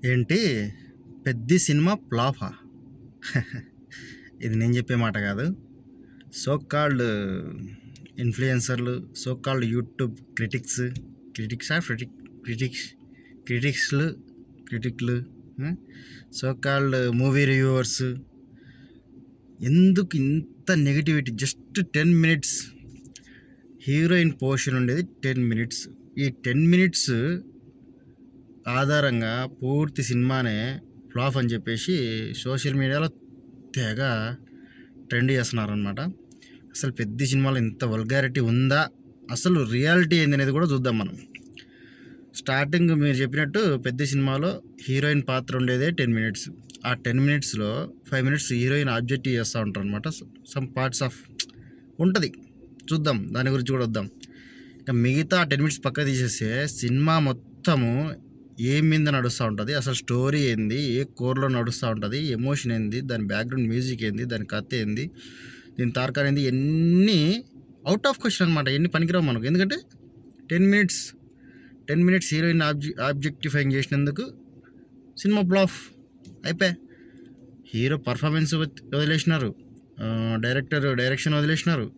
ఏంటి పెద్ద సినిమా ఫ్లాపా? ఇది నేను చెప్పే మాట కాదు. సో కాల్డ్ ఇన్ఫ్లుయెన్సర్లు, సో కాల్డ్ యూట్యూబ్ క్రిటిక్స్, క్రిటిక్సా క్రిటిక్ క్రిటిక్స్ క్రిటిక్స్లు క్రిటిక్లు సో కాల్డ్ మూవీ రివ్యూవర్స్ ఎందుకు ఇంత negativity? Just 10 minutes heroine portion ఉండేది, 10 మినిట్స్. ఈ 10 మినిట్స్ ఆధారంగా పూర్తి సినిమానే ఫ్లాప్ అని చెప్పేసి సోషల్ మీడియాలో తెగ ట్రెండ్ చేస్తున్నారు అనమాట. అసలు పెద్ద సినిమాలో ఇంత వల్గారిటీ ఉందా, అసలు రియాలిటీ ఏంది అనేది కూడా చూద్దాం మనం. స్టార్టింగ్ మీరు చెప్పినట్టు పెద్ద సినిమాలో హీరోయిన్ పాత్ర ఉండేదే 10 మినిట్స్. ఆ 10 మినిట్స్లో 5 మినిట్స్ హీరోయిన్ ఆబ్జెక్టివ్ చేస్తూ ఉంటారు అనమాట. సమ్ పార్ట్స్ ఆఫ్ ఉంటుంది, చూద్దాం, దాని గురించి కూడా వద్దాం. ఇంకా మిగతా 10 మినిట్స్ పక్క తీసేస్తే సినిమా మొత్తము ఏం మీద నడుస్తూ ఉంటుంది, అసలు స్టోరీ ఏంది, ఏ కోర్లో నడుస్తూ ఉంటుంది, ఎమోషన్ ఏంది, దాని బ్యాక్గ్రౌండ్ మ్యూజిక్ ఏంది, దాని కథ ఏంది, దీని తార్కాన్ ఏంది, ఎన్ని అవుట్ ఆఫ్ క్వశ్చన్ అనమాట. ఎన్ని పనికిరావు మనకు. ఎందుకంటే 10 మినిట్స్ హీరోయిన్ ఆబ్జెక్టిఫైయింగ్ చేసినందుకు సినిమా ఫ్లాప్ అయిపోయి. హీరో పర్ఫార్మెన్స్ వదిలేసినారు, డైరెక్షన్ వదిలేసినారు,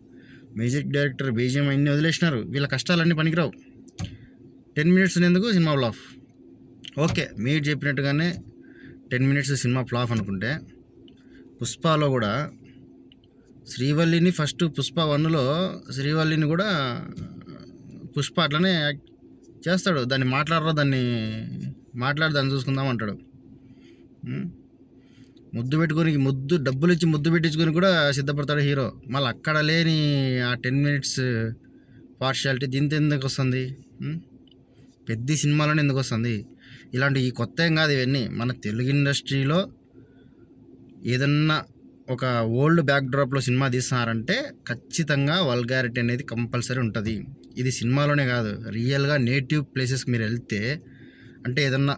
మ్యూజిక్ డైరెక్టర్ బీజిఎం అన్నీ వదిలేసినారు. వీళ్ళ కష్టాలన్నీ పనికిరావు. 10 మినిట్స్ ఉన్నందుకు సినిమా ఫ్లాప్. ఓకే, మీరు చెప్పినట్టుగానే 10 మినిట్స్ సినిమా ఫ్లాప్ అనుకుంటే, పుష్పలో కూడా శ్రీవల్లిని ఫస్ట్ పుష్ప 1లో శ్రీవల్లిని కూడా పుష్ప అట్లనే చేస్తాడు. దాన్ని మాట్లాడి దాన్ని చూసుకుందాం అంటాడు. ముద్దు పెట్టుకొని, డబ్బులు ఇచ్చి ముద్దు పెట్టించుకొని కూడా సిద్ధపడతాడు హీరో. మళ్ళీ అక్కడ లేని ఆ 10 మినిట్స్ పార్షియాలిటీ దీంతో ఎందుకు వస్తుంది? పెద్ద సినిమాలోనే ఎందుకు వస్తుంది? ఇలాంటి ఈ కొత్త ఏం కాదు ఇవన్నీ. మన తెలుగు ఇండస్ట్రీలో ఏదన్నా ఒక ఓల్డ్ బ్యాక్డ్రాప్లో సినిమా తీస్తున్నారంటే ఖచ్చితంగా వల్గారిటీ అనేది కంపల్సరీ ఉంటుంది. ఇది సినిమాలోనే కాదు, రియల్గా నేటివ్ ప్లేసెస్కి మీరు వెళ్తే, అంటే ఏదన్నా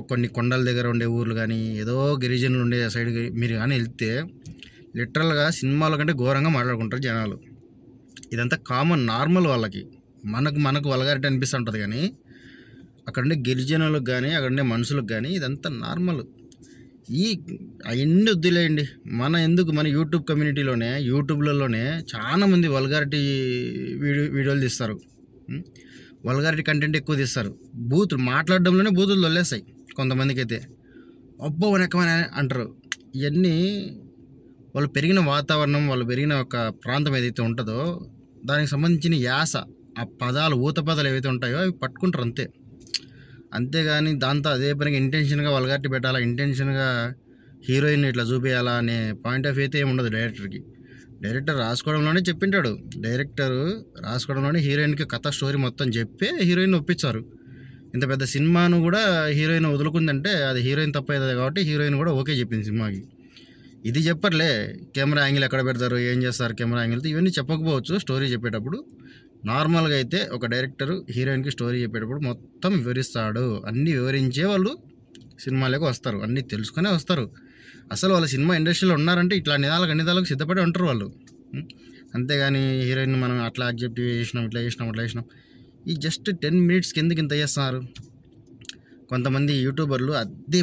కొన్ని కొండల దగ్గర ఉండే ఊర్లు కానీ, ఏదో గిరిజనులు ఉండే సైడ్ మీరు కానీ వెళ్తే లిటరల్గా సినిమాల కంటే ఘోరంగా మాట్లాడుకుంటారు జనాలు. ఇదంతా కామన్, నార్మల్ వాళ్ళకి. మనకు వల్గారిటీ అనిపిస్తూ ఉంటుంది, కానీ అక్కడ ఉండే గిరిజనులకు కానీ, అక్కడ ఉండే మనుషులకు కానీ ఇదంతా నార్మల్. అవన్నీ వద్దులేయండి. మన యూట్యూబ్ కమ్యూనిటీలోనే, యూట్యూబ్లలోనే చాలామంది వల్గారిటీ వీడియోలు తీస్తారు. వల్గారిటీ కంటెంట్ ఎక్కువ తీస్తారు. మాట్లాడడంలోనే బూతులు వదిలేస్తాయి కొంతమందికి అయితే. అబ్బో వెనకమని అంటారు. ఇవన్నీ వాళ్ళు పెరిగిన వాతావరణం, వాళ్ళు పెరిగిన ఒక ప్రాంతం ఏదైతే ఉంటుందో దానికి సంబంధించిన యాస, ఆ పదాలు, ఊత పదాలు ఏవైతే ఉంటాయో అవి పట్టుకుంటారు అంతే. అంతేగాని దాంతో అదే పనికి ఇంటెన్షన్గా వల్గారిటీ పెట్టాలా, ఇంటెన్షన్గా హీరోయిన్ ఇట్లా చూపించాలా అనే పాయింట్ ఆఫ్ అయితే ఏమి ఉండదు డైరెక్టర్కి. డైరెక్టర్ రాసుకోవడంలోనే చెప్పింటాడు. హీరోయిన్కి కథ స్టోరీ మొత్తం చెప్పి హీరోయిన్ ఒప్పించారు. ఇంత పెద్ద సినిమాను కూడా హీరోయిన్ వదులుకుందంటే అది హీరోయిన్ తప్పైతుంది కాబట్టి హీరోయిన్ కూడా ఓకే చెప్పింది సినిమాకి. ఇది చెప్పర్లే, కెమెరా యాంగిల్ ఎక్కడ పెడతారు, ఏం చేస్తారు కెమెరా యాంగిల్తో, ఇవన్నీ చెప్పకపోవచ్చు స్టోరీ చెప్పేటప్పుడు. నార్మల్గా అయితే ఒక డైరెక్టర్ హీరోయిన్కి స్టోరీ చెప్పేటప్పుడు మొత్తం వివరిస్తాడు. అన్నీ వివరించే వాళ్ళు సినిమాలోకి వస్తారు, అన్నీ తెలుసుకునే వస్తారు. అసలు వాళ్ళ సినిమా ఇండస్ట్రీలో ఉన్నారంటే ఇట్లా అన్నిదాలకు సిద్ధపడి ఉంటారు వాళ్ళు. అంతేగాని హీరోయిన్ మనం అట్లా యాక్సెప్ట్ చేసినాం, ఇట్లా చేసినాం. ఈ జస్ట్ 10 మినిట్స్కి ఎందుకు ఇంత చేస్తున్నారు? కొంతమంది యూట్యూబర్లు అదే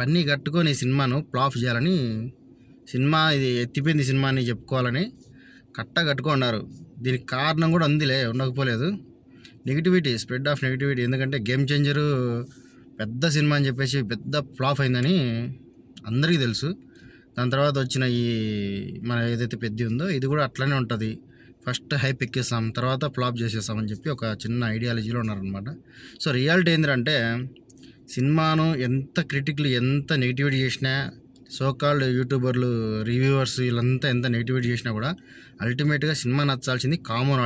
పని కట్టుకొని సినిమాను ఫ్లాప్ చేయాలని, సినిమా ఇది ఎత్తిపోయింది సినిమా అని చెప్పుకోవాలని కట్టుకున్నారు. దీనికి కారణం కూడా ఉందిలే, ఉండకపోలేదు. Negativity, spread of negativity. ఎందుకంటే గేమ్ చేంజరు పెద్ద సినిమా అని చెప్పేసి పెద్ద ఫ్లాప్ అయిందని అందరికీ తెలుసు. దాని తర్వాత వచ్చిన ఈ మన ఏదైతే పెద్ద ఉందో ఇది కూడా అట్లనే ఉంటుంది. ఫస్ట్ హైప్ ఎక్కిస్తాం, తర్వాత ఫ్లాప్ చేసేస్తామని చెప్పి ఒక చిన్న ఐడియాలజీలో ఉన్నారనమాట. సో రియాలిటీ ఏంటంటే, సినిమాను ఎంత క్రిటిక్లు ఎంత నెగిటివిటీ చేసినా, సోకాల్డ్ యూట్యూబర్లు, రివ్యూవర్స్ వీళ్ళంతా ఎంత నెగిటివిటీ చేసినా కూడా అల్టిమేట్గా సినిమా నచ్చాల్సింది కామన్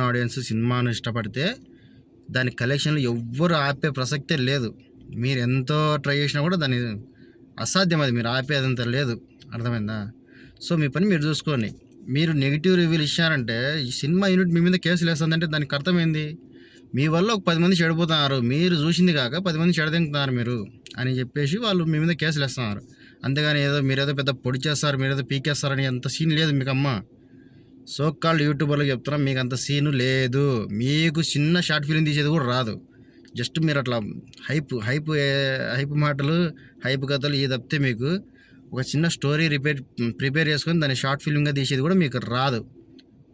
ఆడియన్స్. సినిమాను ఇష్టపడితే దాని కలెక్షన్లు ఎవ్వరు ఆపే ప్రసక్తే లేదు. మీరు ఎంతో ట్రై చేసినా కూడా దాని అసాధ్యం, అది మీరు ఆపేదంత లేదు. అర్థమైందా? సో మీ పని మీరు చూసుకోండి. మీరు నెగిటివ్ రివ్యూలు ఇచ్చారంటే ఈ సినిమా యూనిట్ మీ మీద కేసులు వేస్తుందంటే దానికి అర్థమైంది, మీ వల్ల ఒక 10 మంది చెడిపోతున్నారు, మీరు చూసింది కాక 10 మంది చెడదింటున్నారు మీరు అని చెప్పేసి వాళ్ళు మీ మీద కేసులు వేస్తున్నారు. అంతేగాని మీరేదో పెద్ద పొడి చేస్తారు, మీరేదో పీకేస్తారని అంత సీన్ లేదు మీకు. సోకాల్డ్ యూట్యూబర్లకు చెప్తున్నా, మీకు అంత సీను లేదు. మీకు చిన్న షార్ట్ ఫిల్మ్ తీసేది కూడా రాదు. జస్ట్ మీరు అట్లా హైప్ హైప్ హైప్ మాటలు, హైప్ కథలు ఇది తప్పితే మీకు ఒక చిన్న స్టోరీ ప్రిపేర్ చేసుకొని దాన్ని షార్ట్ ఫిల్మ్గా తీసేది కూడా మీకు రాదు.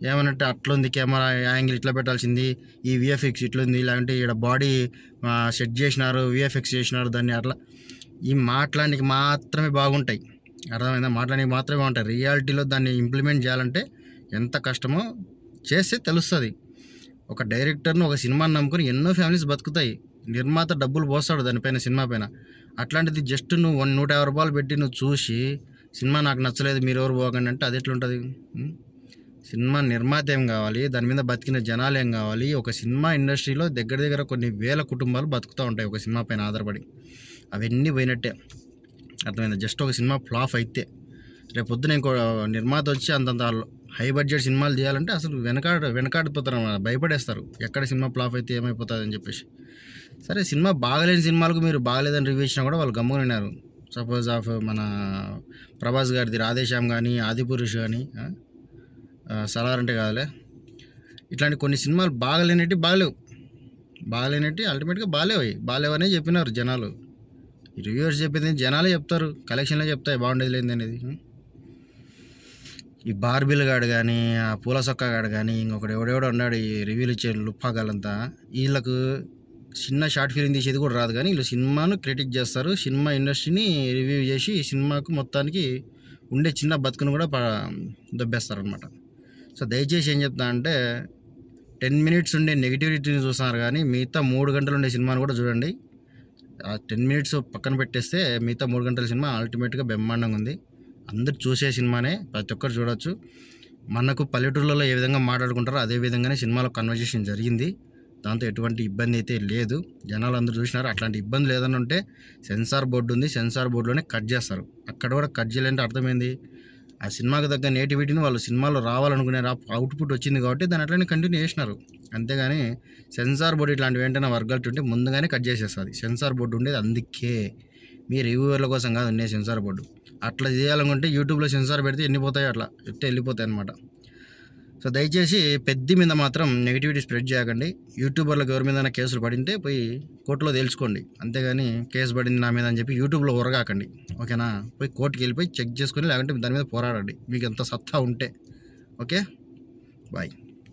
ఏమనంటే అట్లుంది కెమెరా యాంగిల్ ఇట్లా పెట్టాల్సింది, ఈ విఎఫ్ఎక్స్ ఇట్లుంది, లేదంటే ఇక్కడ బాడీ సెట్ చేసినారు, విఎఫ్ఎక్స్ చేసినారు, దాన్ని అట్లా ఈ మాట్లాడానికి మాత్రమే బాగుంటాయి. అర్థమైందా? మాట్లాడానికి మాత్రమే బాగుంటాయి. రియాలిటీలో దాన్ని ఇంప్లిమెంట్ చేయాలంటే ఎంత కష్టమో చేస్తే తెలుస్తుంది. ఒక డైరెక్టర్ను, ఒక సినిమాని నమ్ముకొని ఎన్నో ఫ్యామిలీస్ బతుకుతాయి. నిర్మాత డబ్బులు పోస్తాడు దానిపైన, సినిమా పైన. అట్లాంటిది జస్ట్ నువ్వు 150 రూపాయలు పెట్టి నువ్వు చూసి సినిమా నాకు నచ్చలేదు మీరు ఎవరు పోకండి అంటే అది ఎట్లుంటుంది? సినిమా నిర్మాత ఏం కావాలి, దాని మీద బతికిన జనాలు ఏం కావాలి? ఒక సినిమా ఇండస్ట్రీలో దగ్గర కొన్ని వేల కుటుంబాలు బతుకుతూ ఉంటాయి ఒక సినిమా పైన ఆధారపడి. అవన్నీ పోయినట్టే. అర్థమైంది? జస్ట్ ఒక సినిమా ఫ్లాప్ అయితే రేపు పొద్దున ఇంకో నిర్మాత వచ్చి అంతంత హై బడ్జెట్ సినిమాలు తీయాలంటే అసలు వెనకాడిపోతారు, భయపడేస్తారు. ఎక్కడ సినిమా ఫ్లాప్ అయితే ఏమైపోతుంది అని చెప్పేసి. సరే, సినిమా బాగలేని సినిమాలకు మీరు బాగలేదని రివ్యూ ఇచ్చినా కూడా వాళ్ళు గమ్మున విన్నారు. సపోజ్ ఆఫ్ మన ప్రభాస్ గారిది రాధేశ్యామ్ కానీ, ఆదిపురుష్ కానీ, సలార్ అంటే కాదులే, ఇట్లాంటి కొన్ని సినిమాలు బాగలేనట్టు అల్టిమేట్గా బాగాలేవనే చెప్పినారు జనాలు. రివ్యూవర్స్ చెప్పేది జనాలే చెప్తారు, కలెక్షన్లే చెప్తాయి బాగుండేది లేనిది అనేది. ఈ బార్బిల్ గాడు కానీ, ఆ పూల సొక్క గాడు కానీ, ఇంకొకటి ఎవడెవడో ఉన్నాడు ఈ రివ్యూలు ఇచ్చే లుప్పాగాలంతా, వీళ్ళకు చిన్న షార్ట్ ఫిల్మ్ తీసేది కూడా రాదు. కానీ వీళ్ళు సినిమాను క్రిటిక్ చేస్తారు, సినిమా ఇండస్ట్రీని రివ్యూ చేసి సినిమాకు మొత్తానికి ఉండే చిన్న బతుకును కూడా దొబ్బేస్తారనమాట. సో దయచేసి ఏం చెప్తా అంటే 10 మినిట్స్ ఉండే నెగిటివిటీని చూస్తున్నారు కానీ మిగతా 3 గంటలు ఉండే సినిమాను కూడా చూడండి. ఆ 10 మినిట్స్ పక్కన పెట్టేస్తే మిగతా 3 గంటల సినిమా అల్టిమేట్గా బ్రహ్మాండంగా ఉంది. అందరు చూసే సినిమానే, ప్రతి ఒక్కరు చూడవచ్చు. మనకు పల్లెటూళ్ళలో ఏ విధంగా మాట్లాడుకుంటారో అదే విధంగానే సినిమాలో కన్వర్జేషన్ జరిగింది. దాంతో ఎటువంటి ఇబ్బంది అయితే లేదు. జనాలు అందరూ చూసినారు. అట్లాంటి ఇబ్బంది లేదని ఉంటే సెన్సార్ బోర్డు ఉంది, సెన్సార్ బోర్డులోనే కట్ చేస్తారు. అక్కడ కూడా కట్ చేయాలంటే అర్థమైంది, ఆ సినిమాకి తగ్గ నేటివిటీని వాళ్ళు సినిమాలో రావాలనుకునే అవుట్పుట్ వచ్చింది కాబట్టి దాన్ని అట్లనే కంటిన్యూ చేసినారు. అంతేగాని సెన్సార్ బోర్డు ఇట్లాంటివి వెంటనే వర్గాలు ఉంటే ముందుగానే కట్ చేసేస్తుంది. సెన్సార్ బోర్డు ఉండేది అందుకే, మీ రివ్యూవర్ల కోసం కాదు ఉండే సెన్సార్ బోర్డు. అట్లా చేయాలనుకుంటే యూట్యూబ్లో సెన్సార్ పెడితే ఎన్నిపోతాయి, అట్లా ఎట్టే వెళ్ళిపోతాయి అనమాట. సో దయచేసి పెద్ద మీద మాత్రం నెగిటివిటీ స్ప్రెడ్ చేయకండి. యూట్యూబర్లకు ఎవరి మీద కేసులు పడింటే పోయి కోర్టులో తేల్చుకోండి. అంతేగాని కేసు పడింది నా మీద అని చెప్పి యూట్యూబ్లో ఉరగాకండి. ఓకేనా? పోయి కోర్టుకి వెళ్ళిపోయి చెక్ చేసుకొని, లేకుంటే దాని మీద పోరాడండి మీకు ఎంత సత్తా ఉంటే. Okay, bye.